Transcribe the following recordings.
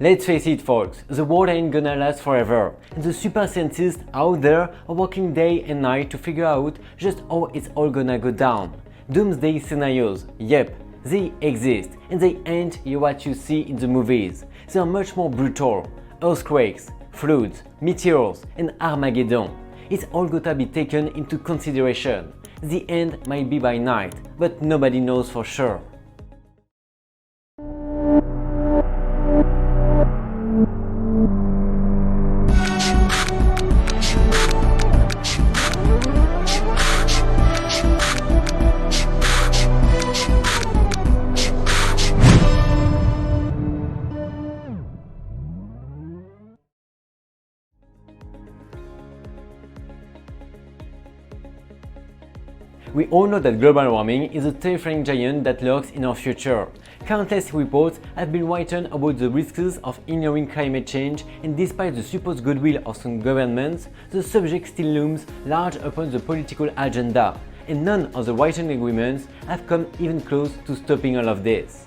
Let's face it folks, the world ain't gonna last forever, and the super scientists out there are working day and night to figure out just how it's all gonna go down. Doomsday scenarios, yep, they exist, and they ain't what you see in the movies. They are much more brutal. Earthquakes, floods, meteors, and Armageddon. It's all gotta be taken into consideration. The end might be by night, but nobody knows for sure. We all know that global warming is a terrifying giant that lurks in our future. Countless reports have been written about the risks of ignoring climate change, and despite the supposed goodwill of some governments, the subject still looms large upon the political agenda, and none of the written agreements have come even close to stopping all of this.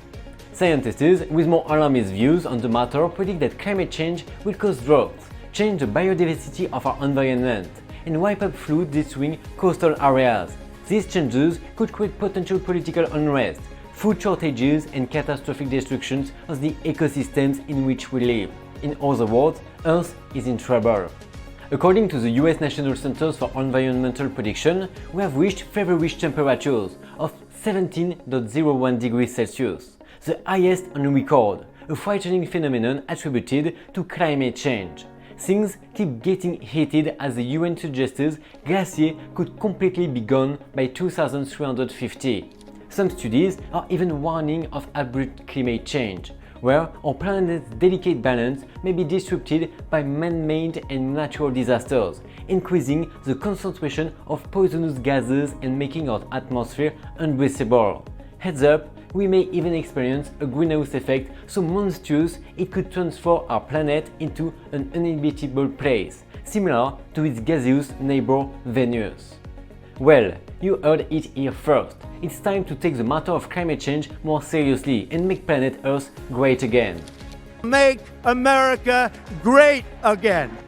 Scientists with more alarmist views on the matter predict that climate change will cause droughts, change the biodiversity of our environment, and wipe up floods destroying coastal areas. These changes could create potential political unrest, food shortages, and catastrophic destructions of the ecosystems in which we live. In other words, Earth is in trouble. According to the US National Centers for Environmental Prediction, we have reached feverish temperatures of 17.01 degrees Celsius, the highest on record, a frightening phenomenon attributed to climate change. Things keep getting heated as the UN suggests glaciers could completely be gone by 2350. Some studies are even warning of abrupt climate change, where our planet's delicate balance may be disrupted by man-made and natural disasters, increasing the concentration of poisonous gases and making our atmosphere unbreathable. Heads up, we may even experience a greenhouse effect so monstrous it could transform our planet into an uninhabitable place, similar to its gaseous neighbor Venus. Well, you heard it here first. It's time to take the matter of climate change more seriously and make planet Earth great again. Make America great again.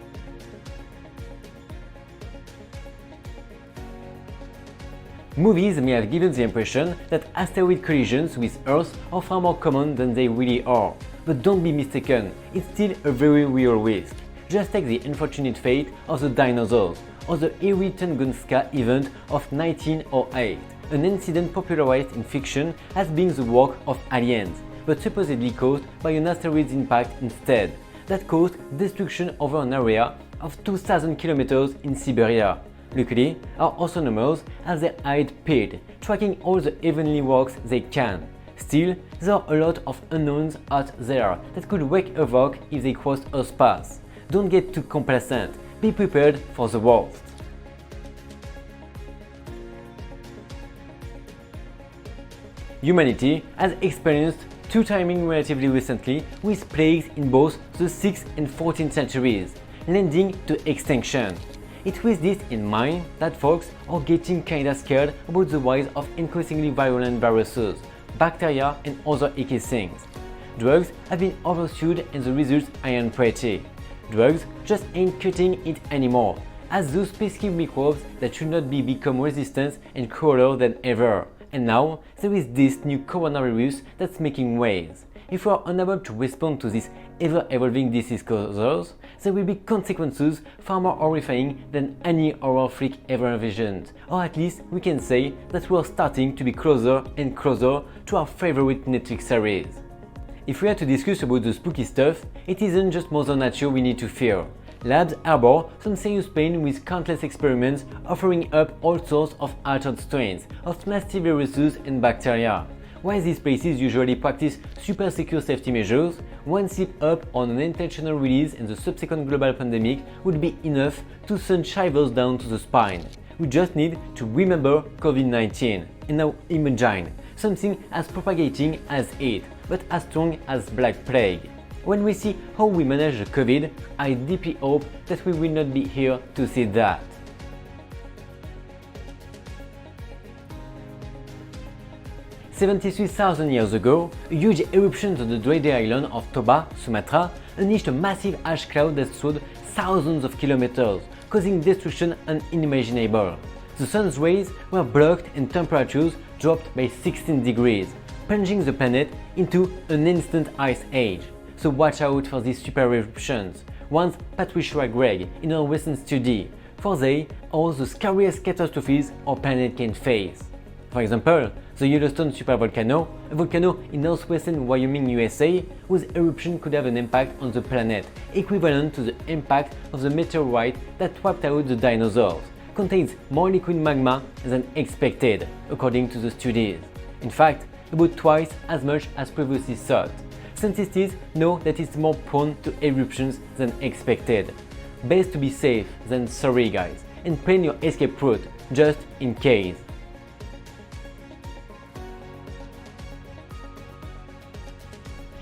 Movies may have given the impression that asteroid collisions with Earth are far more common than they really are. But don't be mistaken, it's still a very real risk. Just take the unfortunate fate of the dinosaurs, or the eerie Tunguska event of 1908, an incident popularized in fiction as being the work of aliens, but supposedly caused by an asteroid's impact instead, that caused destruction over an area of 2,000 kilometers in Siberia. Luckily, our astronomers have their eyes peeled, tracking all the heavenly works they can. Still, there are a lot of unknowns out there that could wreak havoc if they cross Earth's path. Don't get too complacent, be prepared for the worst. Humanity has experienced two timing relatively recently with plagues in both the 6th and 14th centuries, leading to extinction. It's with this in mind that folks are getting kinda scared about the rise of increasingly violent viruses, bacteria, and other icky things. Drugs have been oversued and the results aren't pretty. Drugs just ain't cutting it anymore, as those pesky microbes that should not become resistant and crueler than ever. And now there is this new coronavirus that's making waves. If we are unable to respond to these ever-evolving disease causers, there will be consequences far more horrifying than any horror flick ever envisioned. Or at least we can say that we are starting to be closer and closer to our favorite Netflix series. If we are to discuss about the spooky stuff, it isn't just Mother Nature we need to fear. Labs harbor some serious pain with countless experiments offering up all sorts of altered strains of massive viruses and bacteria. While these places usually practice super secure safety measures, one slip up on an intentional release and the subsequent global pandemic would be enough to send shivers down to the spine. We just need to remember COVID-19 and now imagine something as propagating as it, but as strong as Black Plague. When we see how we manage the COVID, I deeply hope that we will not be here to see that. 73,000 years ago, a huge eruption on the dreaded island of Toba, Sumatra, unleashed a massive ash cloud that soared thousands of kilometers, causing destruction unimaginable. The sun's rays were blocked and temperatures dropped by 16 degrees, plunging the planet into an instant ice age. So watch out for these super eruptions, warns Patricia Gregg in her recent study, for they are the scariest catastrophes our planet can face. For example, the Yellowstone supervolcano, a volcano in northwestern Wyoming, USA, whose eruption could have an impact on the planet equivalent to the impact of the meteorite that wiped out the dinosaurs, contains more liquid magma than expected, according to the studies. In fact, about twice as much as previously thought. Scientists know that it's more prone to eruptions than expected. Best to be safe than sorry, guys, and plan your escape route, just in case.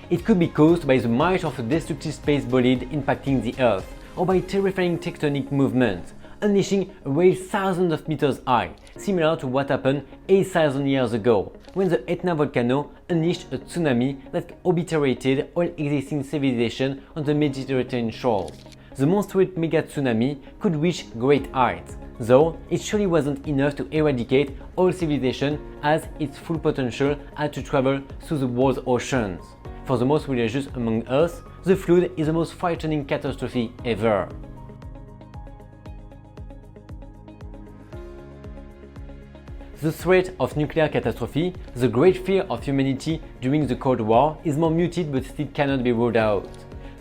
It could be caused by the might of a destructive space bolide impacting the Earth, or by terrifying tectonic movements, unleashing a wave thousands of meters high, similar to what happened 8,000 years ago, when the Etna volcano unleashed a tsunami that obliterated all existing civilization on the Mediterranean shores. The monstrous mega tsunami could reach great heights, though it surely wasn't enough to eradicate all civilization, as its full potential had to travel through the world's oceans. For the most religious among us, the flood is the most frightening catastrophe ever. The threat of nuclear catastrophe, the great fear of humanity during the Cold War, is more muted but still cannot be ruled out.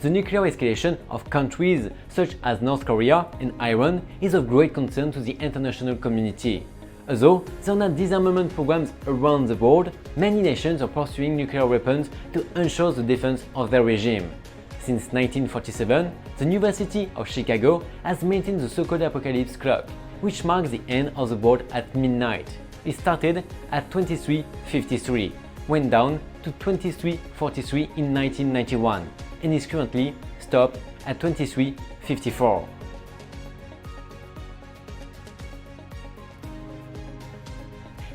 The nuclear escalation of countries such as North Korea and Iran is of great concern to the international community. Although there are not disarmament programs around the world, many nations are pursuing nuclear weapons to ensure the defense of their regime. Since 1947, the University of Chicago has maintained the so-called apocalypse clock, which marks the end of the world at midnight. It started at 23:53, went down to 23:43 in 1991, and is currently stopped at 23:54.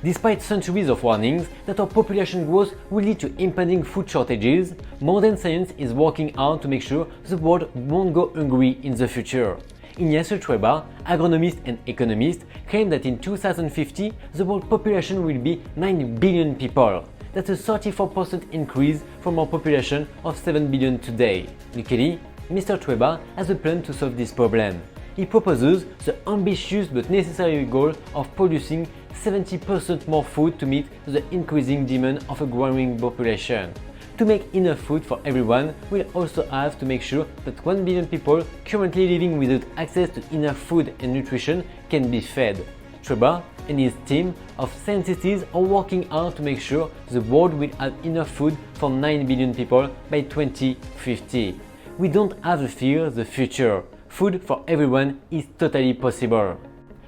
Despite centuries of warnings that our population growth will lead to impending food shortages, modern science is working hard to make sure the world won't go hungry in the future. Ignacio Trueba, agronomist and economist, claimed that in 2050 the world population will be 9 billion people. That's a 34% increase from our population of 7 billion today. Luckily, Mr. Trueba has a plan to solve this problem. He proposes the ambitious but necessary goal of producing 70% more food to meet the increasing demand of a growing population. To make enough food for everyone, we'll also have to make sure that 1 billion people currently living without access to enough food and nutrition can be fed. Trueba and his team of scientists are working hard to make sure the world will have enough food for 9 billion people by 2050. We don't have to fear the future. Food for everyone is totally possible.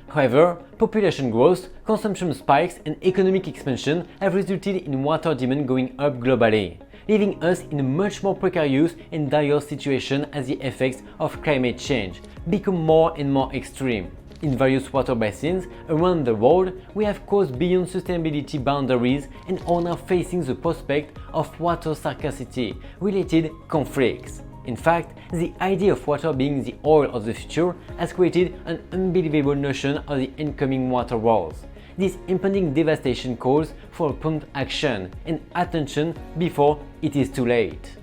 However, population growth, consumption spikes and economic expansion have resulted in water demand going up globally, leaving us in a much more precarious and dire situation as the effects of climate change become more and more extreme. In various water basins around the world, we have crossed beyond sustainability boundaries and are now facing the prospect of water scarcity related conflicts. In fact, the idea of water being the oil of the future has created an unbelievable notion of the incoming water wars. This impending devastation calls for prompt action and attention before it is too late.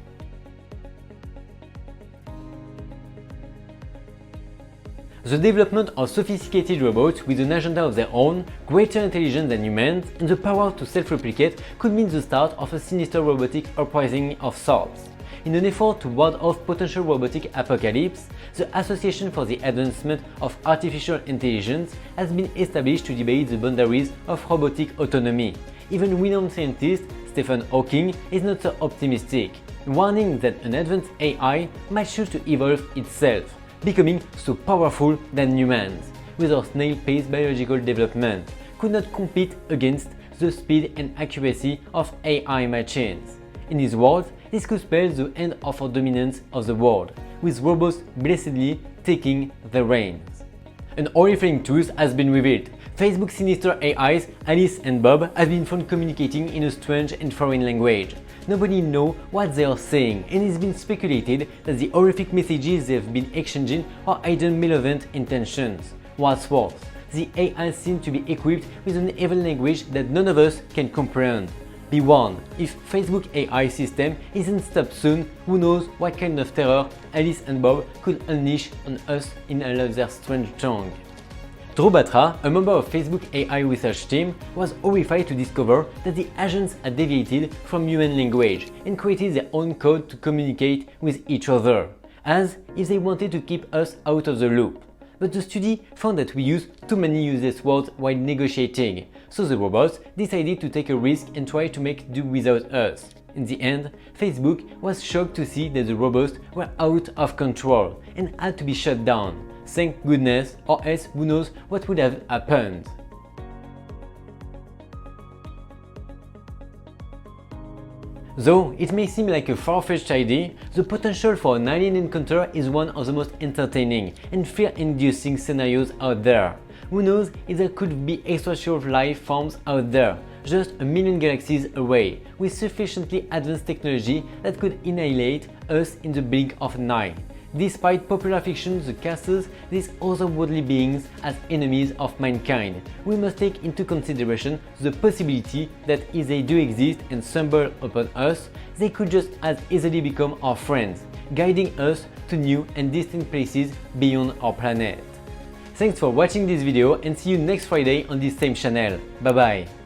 The development of sophisticated robots with an agenda of their own, greater intelligence than humans, and the power to self-replicate could mean the start of a sinister robotic uprising of sorts. In an effort to ward off potential robotic apocalypse, the Association for the Advancement of Artificial Intelligence has been established to debate the boundaries of robotic autonomy. Even renowned scientist Stephen Hawking is not so optimistic, warning that an advanced AI might choose to evolve itself, becoming so powerful than humans, with our snail-paced biological development, could not compete against the speed and accuracy of AI machines. In his words, this could spell the end of our dominance of the world, with robots blessedly taking the reins. An horrifying truth has been revealed. Facebook's sinister AIs, Alice and Bob, have been found communicating in a strange and foreign language. Nobody knows what they are saying, and it's been speculated that the horrific messages they've been exchanging are hidden malevolent intentions. What's worse, the AI seem to be equipped with an evil language that none of us can comprehend. Be warned, if Facebook AI system isn't stopped soon, who knows what kind of terror Alice and Bob could unleash on us in their strange tongue. Drew Batra, a member of Facebook AI research team, was horrified to discover that the agents had deviated from human language and created their own code to communicate with each other, as if they wanted to keep us out of the loop. But the study found that we use too many useless words while negotiating, so the robots decided to take a risk and try to make do without us. In the end, Facebook was shocked to see that the robots were out of control and had to be shut down. Thank goodness, or else who knows what would have happened. Though it may seem like a far-fetched idea, the potential for an alien encounter is one of the most entertaining and fear-inducing scenarios out there. Who knows if there could be extraterrestrial life forms out there, just a million galaxies away, with sufficiently advanced technology that could annihilate us in the blink of an eye. Despite popular fiction that casts these otherworldly beings as enemies of mankind, we must take into consideration the possibility that if they do exist and stumble upon us, they could just as easily become our friends, guiding us to new and distant places beyond our planet. Thanks for watching this video and see you next Friday on this same channel. Bye bye!